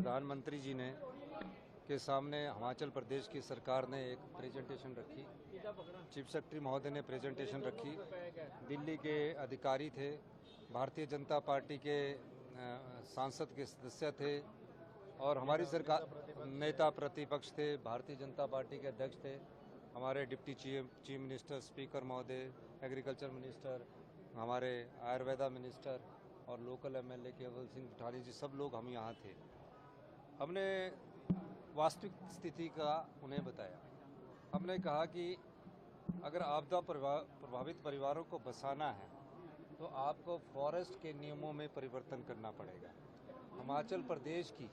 प्रधानमंत्री जी ने के सामने हिमाचल प्रदेश की सरकार ने एक प्रेजेंटेशन रखी। चीफ सेक्रेटरी महोदय ने प्रेजेंटेशन रखी। दिल्ली के अधिकारी थे, भारतीय जनता पार्टी के सांसद के सदस्य थे और हमारी सरकार नेता प्रतिपक्ष थे, भारतीय जनता पार्टी के अध्यक्ष थे, हमारे डिप्टी चीफ मिनिस्टर, स्पीकर महोदय, एग्रीकल्चर मिनिस्टर, हमारे आयुर्वेदा मिनिस्टर और लोकल एमएलए केवल सिंह पठानी जी, सब लोग हम यहाँ थे। हमने वास्तविक स्थिति का उन्हें बताया। हमने कहा कि अगर आपदा प्रभावित परिवारों को बसाना है तो आपको फॉरेस्ट के नियमों में परिवर्तन करना पड़ेगा। हिमाचल प्रदेश की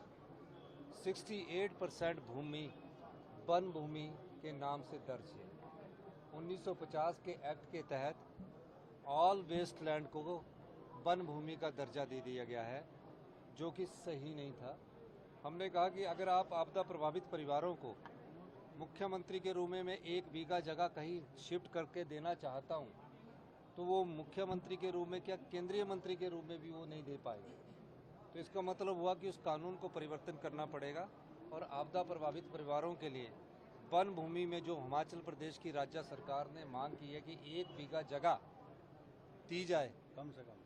68% भूमि वन भूमि के नाम से दर्ज है। 1950 के एक्ट के तहत ऑल वेस्ट लैंड को वन भूमि का दर्जा दे दिया गया है, जो कि सही नहीं था। हमने कहा कि अगर आप आपदा प्रभावित परिवारों को मुख्यमंत्री के रूप में 1 बीघा जगह कहीं शिफ्ट करके देना चाहता हूं, तो वो मुख्यमंत्री के रूप में क्या केंद्रीय मंत्री के रूप में भी वो नहीं दे पाएंगे। तो इसका मतलब हुआ कि उस कानून को परिवर्तन करना पड़ेगा और आपदा प्रभावित परिवारों के लिए वन भूमि में जो हिमाचल प्रदेश की राज्य सरकार ने मांग की है कि 1 बीघा जगह दी जाए,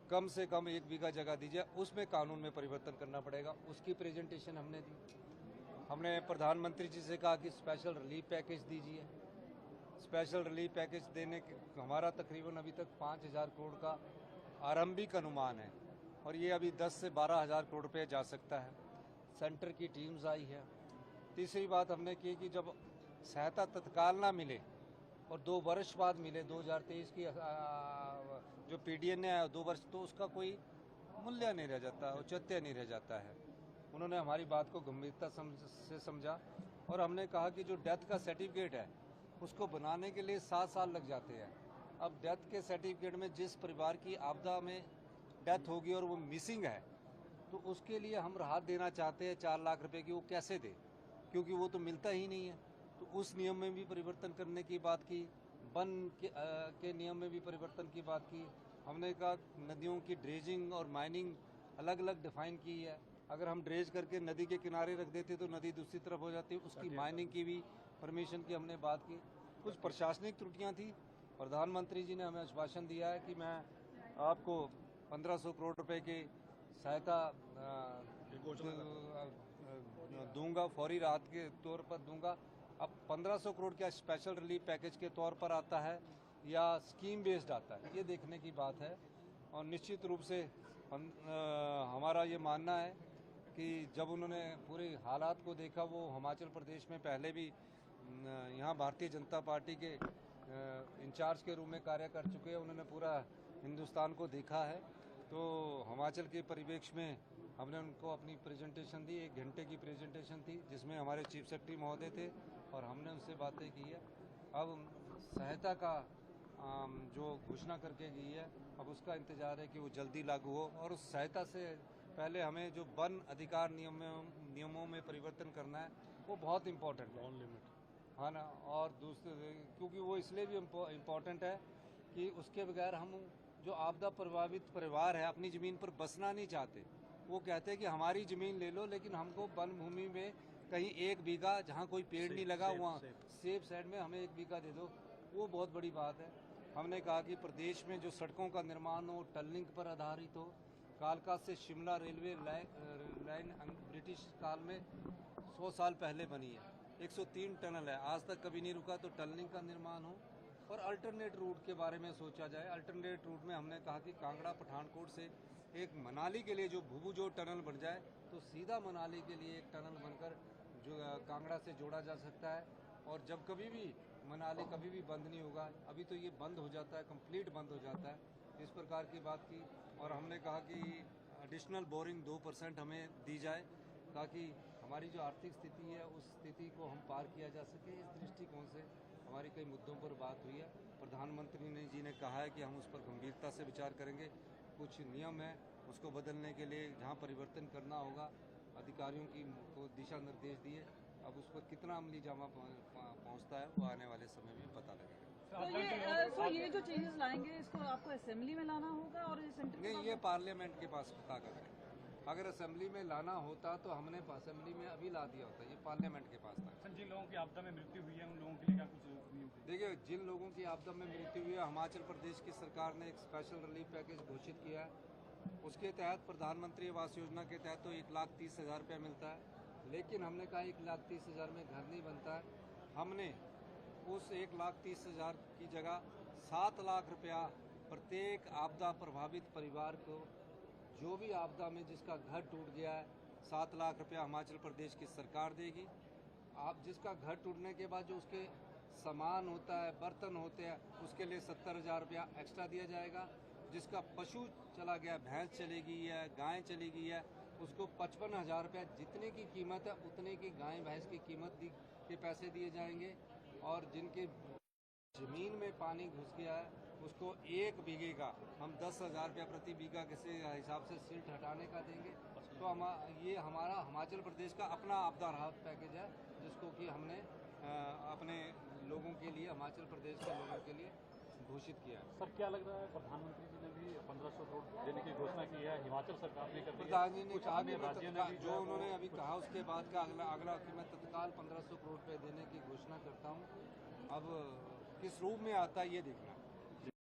कम से कम 1 बीघा जगह दी जाए, उसमें कानून में परिवर्तन करना पड़ेगा। उसकी प्रेजेंटेशन हमने दी। हमने प्रधानमंत्री जी से कहा कि स्पेशल रिलीफ पैकेज दीजिए। स्पेशल रिलीफ पैकेज देने के हमारा तकरीबन अभी तक 5,000 करोड़ का आरंभिक अनुमान है और ये अभी 10 से 12,000 करोड़ रुपये जा सकता है। सेंटर की टीम्स आई है। तीसरी बात हमने की कि जब सहायता तत्काल ना मिले और 2 वर्ष बाद मिले, 2023 की जो पीडीएन है 2 वर्ष, तो उसका कोई मूल्य नहीं रह जाता, औचित्य नहीं रह जाता है। उन्होंने हमारी बात को गंभीरता से समझा और हमने कहा कि जो डेथ का सर्टिफिकेट है उसको बनाने के लिए 7 साल लग जाते हैं। अब डेथ के सर्टिफिकेट में जिस परिवार की आपदा में डेथ होगी और वो मिसिंग है, तो उसके लिए हम राहत देना चाहते हैं 4 लाख रुपए की। वो कैसे दे, क्योंकि वो तो मिलता ही नहीं है। तो उस नियम में भी परिवर्तन करने की बात की, वन के नियम में भी परिवर्तन की बात की। हमने कहा नदियों की ड्रेजिंग और माइनिंग अलग अलग डिफाइन की है। अगर हम ड्रेज करके नदी के किनारे रख देते तो नदी दूसरी तरफ हो जाती, उसकी माइनिंग की भी परमिशन की हमने बात की। कुछ प्रशासनिक त्रुटियां थी। प्रधानमंत्री जी ने हमें आश्वासन दिया है कि मैं आपको 1500 करोड़ रुपए की सहायता दूंगा, फौरी राहत के तौर पर दूंगा। अब 1500 करोड़ क्या स्पेशल रिलीफ पैकेज के तौर पर आता है या स्कीम बेस्ड आता है, ये देखने की बात है। और निश्चित रूप से हमारा ये मानना है कि जब उन्होंने पूरे हालात को देखा, वो हिमाचल प्रदेश में पहले भी यहाँ भारतीय जनता पार्टी के इंचार्ज के रूप में कार्य कर चुके हैं, उन्होंने पूरा हिंदुस्तान को देखा है। तो हिमाचल के परिवेश में हमने उनको अपनी प्रेजेंटेशन दी। 1 घंटे की प्रेजेंटेशन थी जिसमें हमारे चीफ सेक्रेटरी महोदय थे और हमने उनसे बातें की है। अब सहायता का जो घोषणा करके गई है, अब उसका इंतजार है कि वो जल्दी लागू हो। और उस सहायता से पहले हमें जो वन अधिकार नियमों में परिवर्तन करना है, वो बहुत इम्पोर्टेंट है, हाँ ना। और दूसरे क्योंकि वो इसलिए भी इम्पोर्टेंट है कि उसके बगैर हम जो आपदा प्रभावित परिवार है अपनी ज़मीन पर बसना नहीं चाहते। वो कहते हैं कि हमारी ज़मीन ले लो, लेकिन हमको वन भूमि में कहीं 1 बीघा जहाँ कोई पेड़ नहीं लगा, वहाँ सेफ साइड में हमें 1 बीघा दे दो। वो बहुत बड़ी बात है। हमने कहा कि प्रदेश में जो सड़कों का निर्माण हो टनलिंग पर आधारित हो। कालका से शिमला रेलवे लाइन ब्रिटिश काल में 100 साल पहले बनी है। 103 टनल है, आज तक कभी नहीं रुका। तो टनलिंग का निर्माण हो और अल्टरनेट रूट के बारे में सोचा जाए। अल्टरनेट रूट में हमने कहा कि कांगड़ा पठानकोट से एक मनाली के लिए जो भुभुजोड़ टनल बन जाए, तो सीधा मनाली के लिए एक टनल बनकर जो कांगड़ा से जोड़ा जा सकता है। और जब कभी भी मनाली कभी भी बंद नहीं होगा, अभी तो ये बंद हो जाता है, कंप्लीट बंद हो जाता है। इस प्रकार की बात की। और हमने कहा कि एडिशनल बोरिंग 2% हमें दी जाए, ताकि हमारी जो आर्थिक स्थिति है उस स्थिति को हम पार किया जा सके। इस दृष्टिकोण से हमारी कई मुद्दों पर बात हुई है। प्रधानमंत्री जी ने कहा है कि हम उस पर गंभीरता से विचार करेंगे। कुछ नियम है उसको बदलने के लिए जहाँ परिवर्तन करना होगा, अधिकारियों की को दिशा निर्देश दिए। अब उस पर कितना अमली जामा पहुँचता है वो आने वाले समय में पता लगेगा। तो ये जो चेंजेस लाएंगे इसको आपको असेंबली में लाना होगा और नहीं, ये पार्लियामेंट के पास पता करेंगे। अगर असेंबली में लाना होता तो हमने असेंबली में अभी ला दिया होता, ये पार्लियामेंट के पास था। जिन लोगों की आपदा में मृत्यु हुई है उन लोगों के लिए क्या कुछ? देखिए, जिन लोगों की आपदा में मृत्यु हुई है, हिमाचल प्रदेश की सरकार ने एक स्पेशल रिलीफ पैकेज घोषित किया है। उसके तहत प्रधानमंत्री आवास योजना के तहत तो 1,30,000 रुपया मिलता है, लेकिन हमने कहा 1,30,000 में घर नहीं बनता है। हमने उस 1,30,000 की जगह 7 लाख रुपया प्रत्येक आपदा प्रभावित परिवार को, जो भी आपदा में जिसका घर टूट गया है, 7 लाख रुपया हिमाचल प्रदेश की सरकार देगी। आप जिसका घर टूटने के बाद जो उसके सामान होता है, बर्तन होते हैं, उसके लिए 70,000 रुपया एक्स्ट्रा दिया जाएगा। जिसका पशु चला गया, भैंस चली गई है, गाय चली गई है, उसको 55,000 रुपया, जितने की कीमत है उतने की गाय भैंस की कीमत के पैसे दिए जाएंगे। और जिनके जमीन में पानी घुस गया है उसको 1 बीघे का हम 10,000 रुपया प्रति बीघा के हिसाब से सिल्ट हटाने का देंगे। तो ये हमारा हिमाचल प्रदेश का अपना आपदा राहत पैकेज है, जिसको कि हमने अपने लोगों के लिए, हिमाचल प्रदेश के लोगों के लिए घोषित किया है। सर, क्या लग रहा है, प्रधानमंत्री जी ने भी 1,500 करोड़ देने की घोषणा की है, हिमाचल सरकार ने कर दी है, प्रधानमंत्री ने कुछ कहा अन्य राज्यों ने भी, जो उन्होंने अभी कहा उसके बाद का अगला कि मैं तत्काल 1,500 करोड़ रुपए देने की घोषणा करता हूँ। अब किस रूप में आता है ये देखना है।